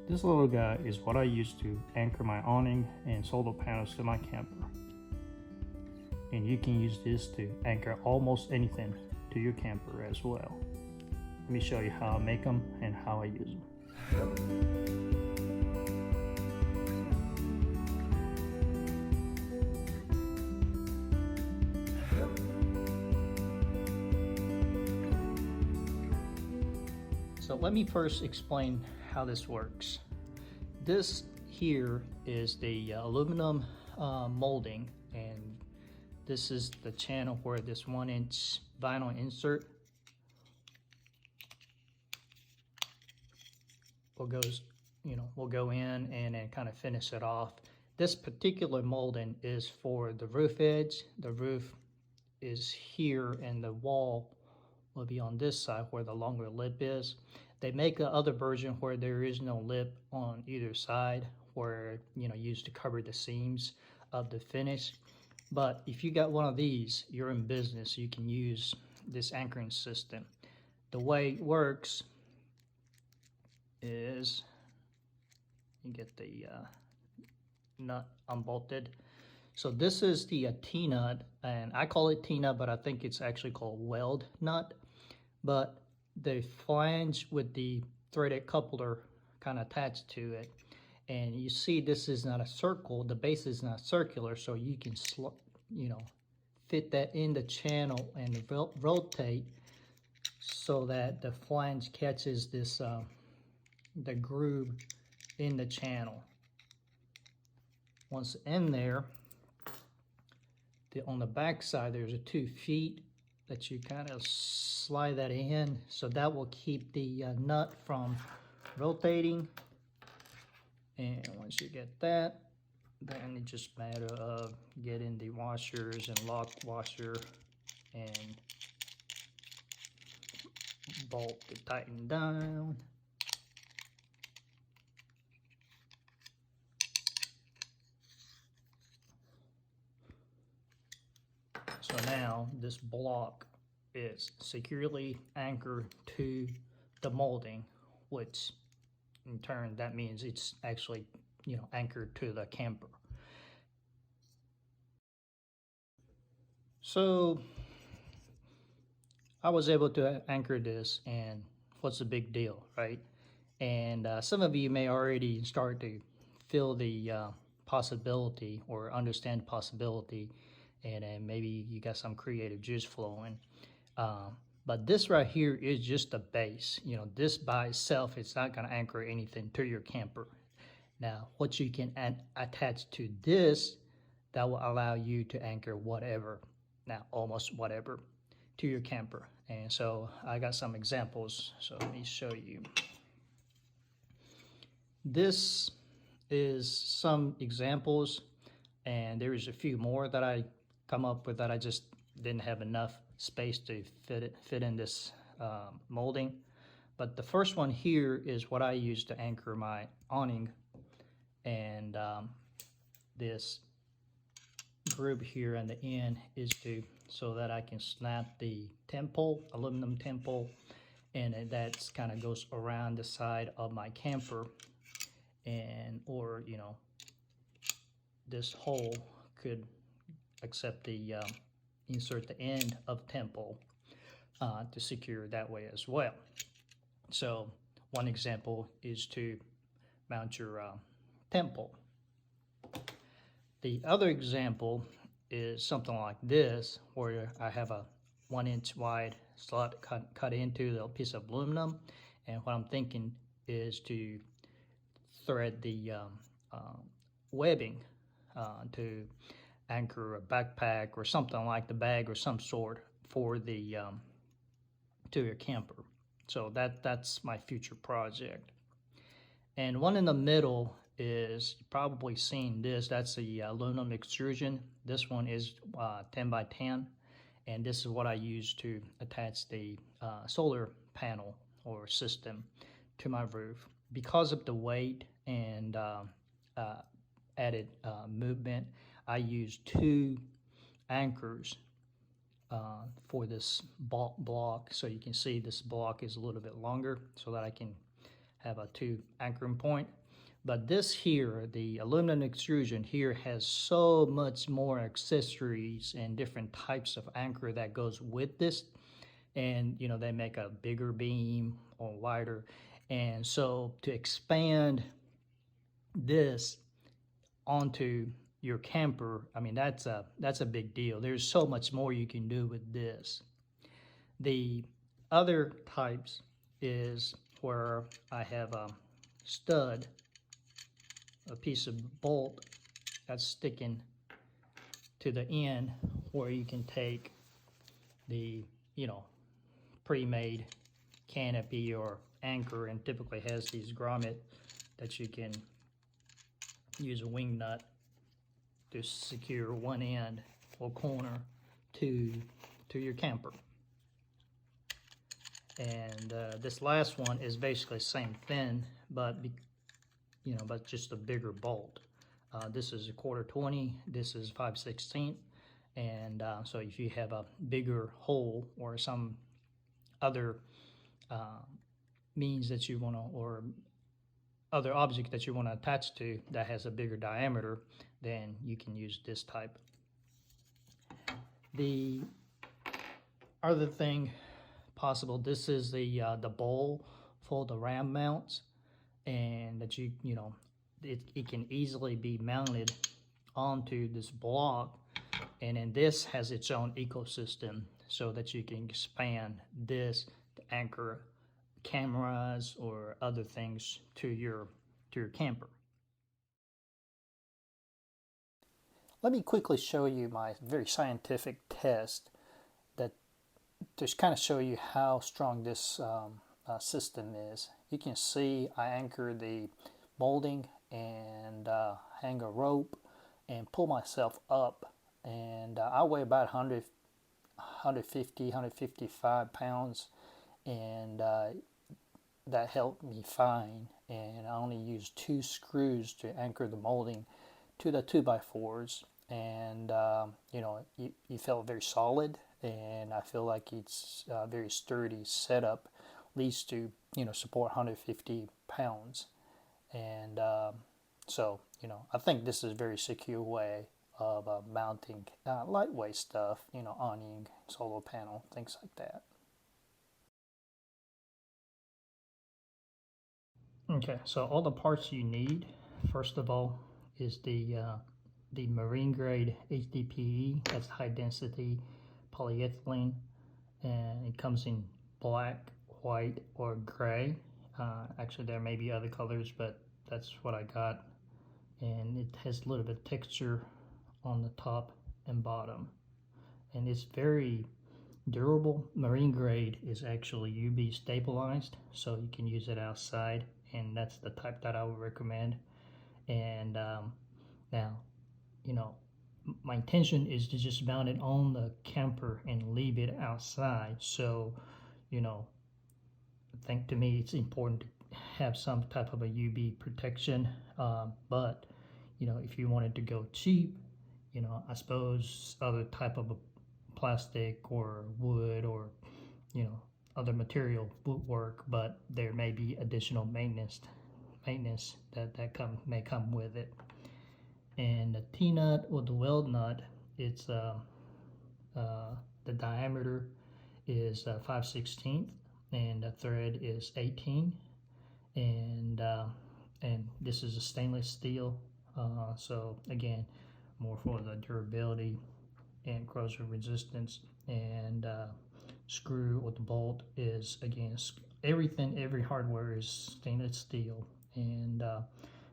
This little guy is what I use to anchor my awning and solar panels to my camper. And you can use this to anchor almost anything to your camper as well. Let me show you how I make them and how I use them. So let me first explain how this works. This here is the aluminum molding, and this is the channel where this 1-inch vinyl insert will go in and then kind of finish it off. This particular molding is for the roof edge. The roof is here and the wall will be on this side where the longer lip is. They make a other version where there is no lip on either side, where used to cover the seams of the finish. But if you got one of these, you're in business. You can use this anchoring system. The way it works is you get the nut unbolted. So this is the T-nut, and I call it T-nut, but I think it's actually called weld nut. But the flange with the threaded coupler kind of attached to it. And you see this is not a circle, the base is not circular, so you can fit that in the channel and rotate so that the flange catches this the groove in the channel. Once in there, on the back side there's a 2 feet that you kind of slide that in, so that will keep the nut from rotating. And once you get that, then it's just a matter of getting the washers and lock washer and bolt to tighten down. So now this block is securely anchored to the molding, which in turn that means it's actually anchored to the camper. So I was able to anchor this, and what's the big deal, right? And some of you may already start to feel the possibility or understand the possibility, and then maybe you got some creative juice flowing. But this right here is just a base. This by itself, it's not going to anchor anything to your camper. Now, what you can attach to this, that will allow you to anchor whatever, now almost whatever, to your camper. And so I got some examples, so let me show you. This is some examples, and there is a few more that I come up with that I just didn't have enough space to fit in this molding. But the first one here is what I use to anchor my awning, and this group here on the end is so that I can snap the temple, aluminum temple, and that's kind of goes around the side of my camper, and or this hole could accept the insert the end of temple to secure that way as well. So one example is to mount your temple. The other example is something like this, where I have a 1-inch wide slot cut into the piece of aluminum, and what I'm thinking is to thread the webbing to anchor a backpack or something like the bag or some sort for the to your camper. So that's my future project. And one in the middle is, you've probably seen this, that's the aluminum extrusion. This one is 10 by 10, and this is what I use to attach the solar panel or system to my roof. Because of the weight and added movement, I use 2 anchors for this block. So you can see this block is a little bit longer, so that I can have a 2 anchoring point. But this here, the aluminum extrusion here, has so much more accessories and different types of anchor that goes with this. And they make a bigger beam or wider. And so to expand this onto your camper, I mean, that's a big deal. There's so much more you can do with this. The other types is where I have a stud, a piece of bolt that's sticking to the end, where you can take the pre-made canopy or anchor, and typically has these grommet that you can use a wing nut to secure one end or corner to your camper. And this last one is basically the same thing, but but just a bigger bolt. This is a 1/4-20. This is 5/16. And so if you have a bigger hole or some other means that you want to, or other object that you want to attach to that has a bigger diameter, then you can use this type. The other thing possible, this is the bowl for the ram mounts, and that it can easily be mounted onto this block, and then this has its own ecosystem so that you can expand this to anchor cameras or other things to your camper. Let me quickly show you my very scientific test that just kind of show you how strong this system is. You can see I anchor the molding and hang a rope and pull myself up, and I weigh about 150, 155 pounds, and that helped me fine. And I only used 2 screws to anchor the molding to the 2x4s, and you felt very solid, and I feel like it's a very sturdy setup, at least to support 150 pounds. And so I think this is a very secure way of mounting lightweight stuff, awning, solar panel, things like that. Okay, so all the parts you need, first of all, is the marine grade HDPE. That's high density polyethylene, and it comes in black, white, or gray. Actually, there may be other colors, but that's what I got. And it has a little bit of texture on the top and bottom, and it's very durable. Marine grade is actually UV stabilized, so you can use it outside, and that's the type that I would recommend. And now, my intention is to just mount it on the camper and leave it outside. So, I think to me it's important to have some type of a UV protection. But if you wanted to go cheap, I suppose other type of a plastic or wood or other material would work, but there may be additional maintenance that may come with it. And the T-nut or the weld nut, it's the diameter is 5/16, and the thread is 18, and this is a stainless steel, so again, more for the durability and corrosion resistance. And screw or the bolt is, again, every hardware is stainless steel, and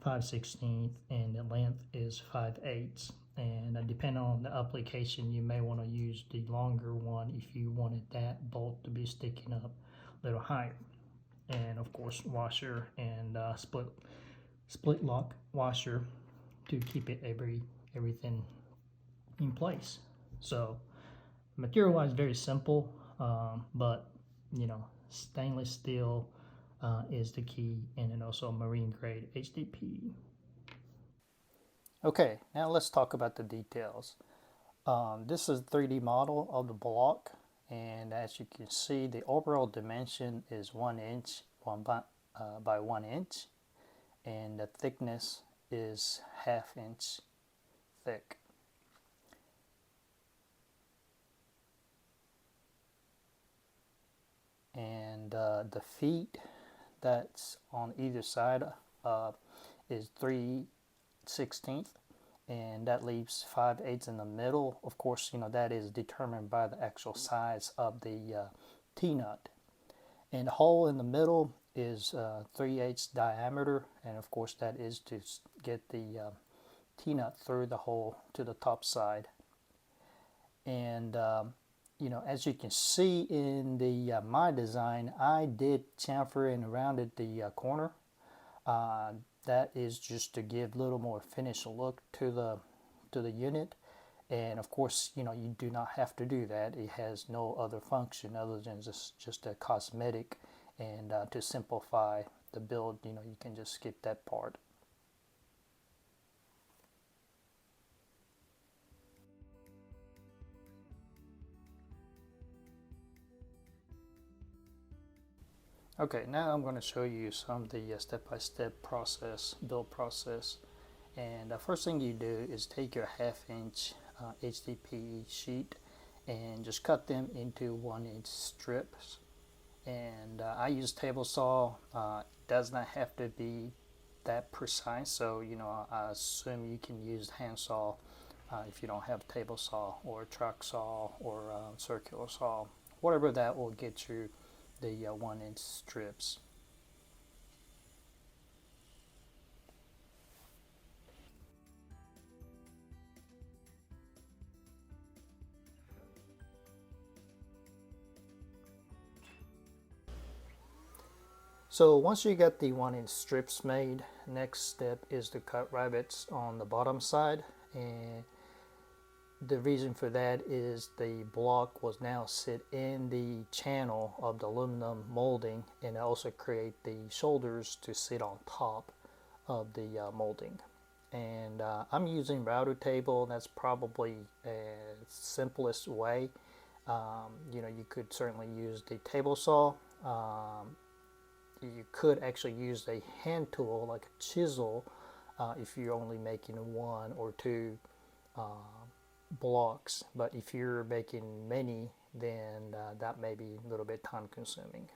5/16, and the length is 5/8. And depending on the application, you may want to use the longer one if you wanted that bolt to be sticking up a little higher. And of course, washer and split lock washer to keep it everything in place. So material wise, very simple, but stainless steel is the key, and then also marine grade HDPE. Okay, now let's talk about the details. This is a 3D model of the block, and as you can see, the overall dimension is 1 inch, by 1 inch, and the thickness is 1/2 inch thick. And the feet that's on either side is 3/16, and that leaves 5/8 in the middle. Of course, that is determined by the actual size of the T-nut. And the hole in the middle is 3/8 diameter, and of course that is to get the T-nut through the hole to the top side. And as you can see in the my design, I did chamfer and rounded the corner. That is just to give a little more finished look to the unit. And of course, you do not have to do that. It has no other function other than just a cosmetic. And to simplify the build, you can just skip that part. Okay, now I'm going to show you some of the step-by-step build process. And the first thing you do is take your 1/2 inch HDPE sheet and just cut them into 1 inch strips. And I use table saw. It does not have to be that precise, so I assume you can use hand saw if you don't have table saw or track saw or circular saw, whatever that will get you the 1 inch strips. So once you get the 1 inch strips made, next step is to cut rivets on the bottom side. And the reason for that is the block will now sit in the channel of the aluminum molding, and also create the shoulders to sit on top of the molding. And I'm using router table. That's probably the simplest way. You could certainly use the table saw. You could actually use a hand tool like a chisel if you're only making 1 or 2 blocks, but if you're making many, then that may be a little bit time consuming.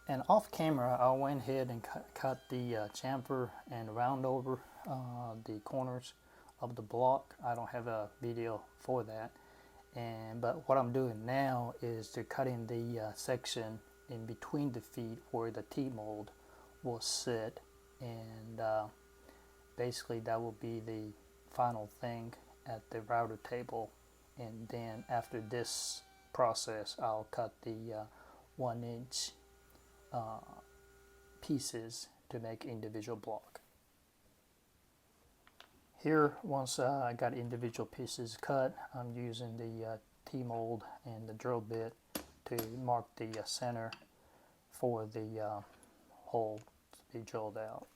And off camera, I went ahead and cut the chamfer and round over the corners of the block. I don't have a video for that, but what I'm doing now is to cut in the section in between the feet where the T-mold will sit, and basically that will be the final thing at the router table. And then after this process, I'll cut the 1 inch pieces to make individual block. Here, once I got individual pieces cut, I'm using the T-mold and the drill bit to mark the center for the hole to be drilled out.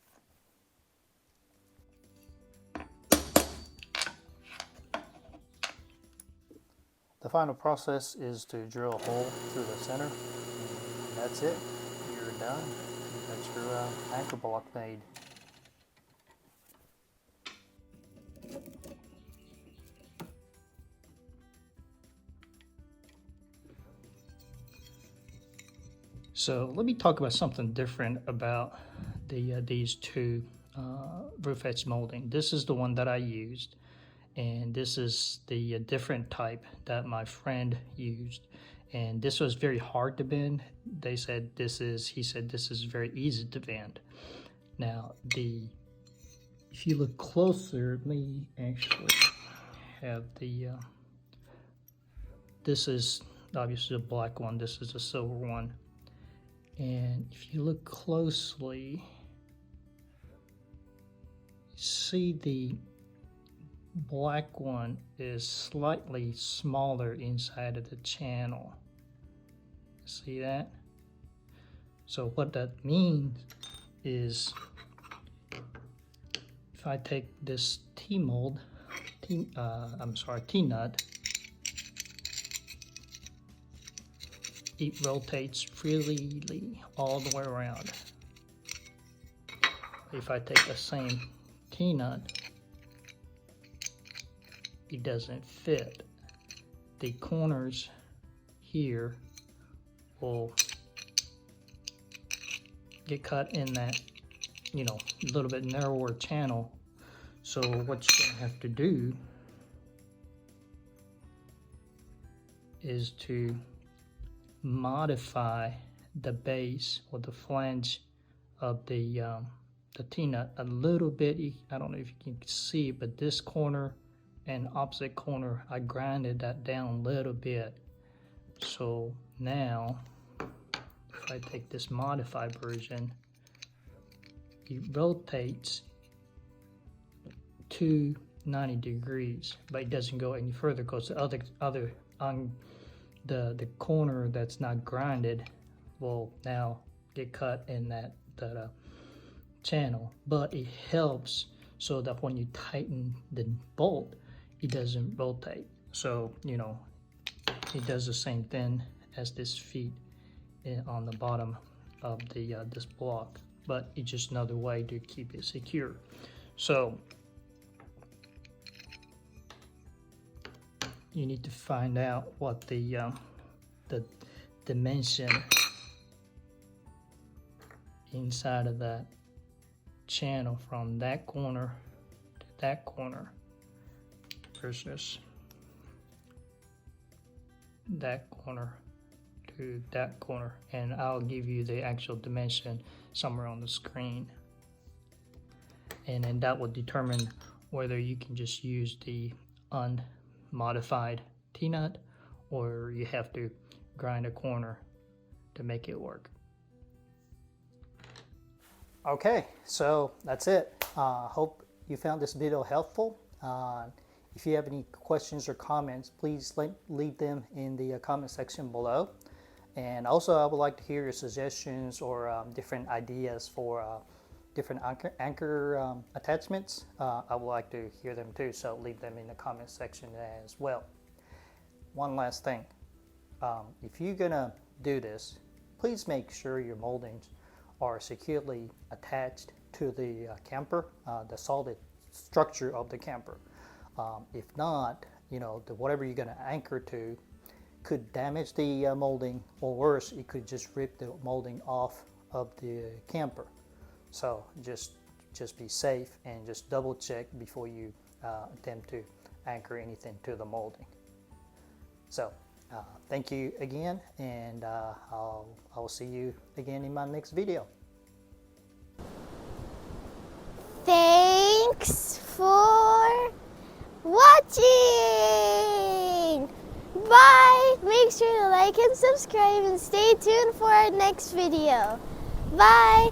The final process is to drill a hole through the center, and that's it. You're done. That's your anchor block made. So let me talk about something different about these two roof edge molding. This is the one that I used, and this is the different type that my friend used. And this was very hard to bend. He said this is very easy to bend. Now if you look closer, let me actually have this is obviously a black one, this is a silver one. And if you look closely, see the black one is slightly smaller inside of the channel. See that? So what that means is if I take this T-nut, it rotates freely all the way around. If I take the same T-nut, it doesn't fit. The corners here will get cut in that, you know, a little bit narrower channel. So what you're gonna have to do is to modify the base or the flange of the T-nut a little bit. I don't know if you can see, but this corner and opposite corner, I grinded that down a little bit. So now, if I take this modified version, it rotates to 90 degrees, but it doesn't go any further because the other on the corner that's not grinded will now get cut in that channel. But it helps so that when you tighten the bolt, it doesn't rotate. So, you know, it does the same thing as this feet on the bottom of the this block, but it's just another way to keep it secure. So you need to find out what the dimension inside of that channel from that corner to that corner versus that corner to that corner, and I'll give you the actual dimension somewhere on the screen, and then that will determine whether you can just use the unmodified T-nut or you have to grind a corner to make it work. Okay, so that's it. Hope you found this video helpful. If you have any questions or comments, please leave them in the comment section below. And also, I would like to hear your suggestions or different ideas for different anchor attachments. I would like to hear them too, so leave them in the comment section as well. One last thing, if you're gonna do this, please make sure your moldings are securely attached to the camper, the solid structure of the camper. If not, you know, whatever you're going to anchor to could damage the molding, or worse, it could just rip the molding off of the camper. So just be safe and just double check before you attempt to anchor anything to the molding. So thank you again, and I'll see you again in my next video. Thanks for watching. Bye. Make sure to like and subscribe and stay tuned for our next video. Bye.